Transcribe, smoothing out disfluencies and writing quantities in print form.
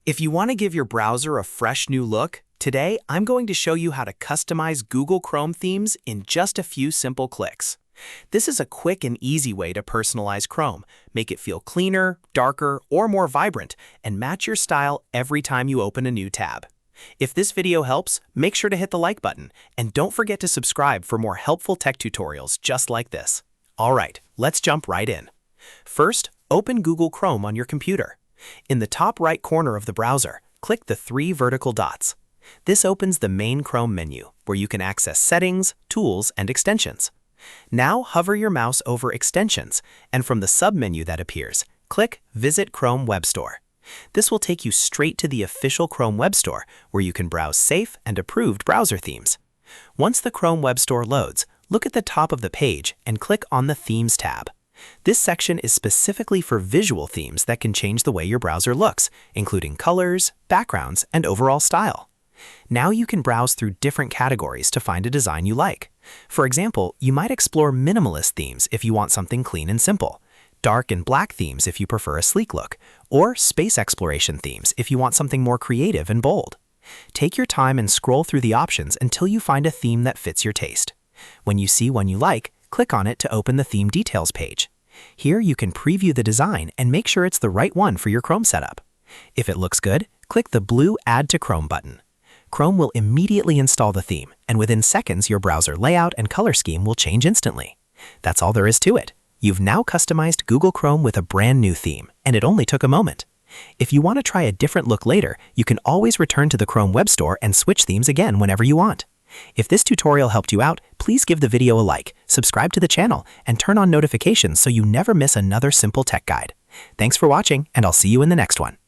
If you want to give your browser a fresh new look, today I'm going to show you how to customize Google Chrome themes in just a few simple clicks. This is a quick and easy way to personalize Chrome, make it feel cleaner, darker, or more vibrant, and match your style every time you open a new tab. If this video helps, make sure to hit the like button, and don't forget to subscribe for more helpful tech tutorials just like this. Alright, let's jump right in. First, open Google Chrome on your computer. In the top right corner of the browser, click the three vertical dots. This opens the main Chrome menu, where you can access settings, tools, and extensions. Now hover your mouse over Extensions, and from the submenu that appears, click Visit Chrome Web Store. This will take you straight to the official Chrome Web Store, where you can browse safe and approved browser themes. Once the Chrome Web Store loads, look at the top of the page and click on the Themes tab. This section is specifically for visual themes that can change the way your browser looks, including colors, backgrounds, and overall style. Now you can browse through different categories to find a design you like. For example, you might explore minimalist themes if you want something clean and simple, dark and black themes if you prefer a sleek look, or space exploration themes if you want something more creative and bold. Take your time and scroll through the options until you find a theme that fits your taste. When you see one you like, click on it to open the Theme Details page. Here you can preview the design and make sure it's the right one for your Chrome setup. If it looks good, click the blue Add to Chrome button. Chrome will immediately install the theme, and within seconds your browser layout and color scheme will change instantly. That's all there is to it. You've now customized Google Chrome with a brand new theme, and it only took a moment. If you want to try a different look later, you can always return to the Chrome Web Store and switch themes again whenever you want. If this tutorial helped you out, please give the video a like, subscribe to the channel, and turn on notifications so you never miss another simple tech guide. Thanks for watching, and I'll see you in the next one.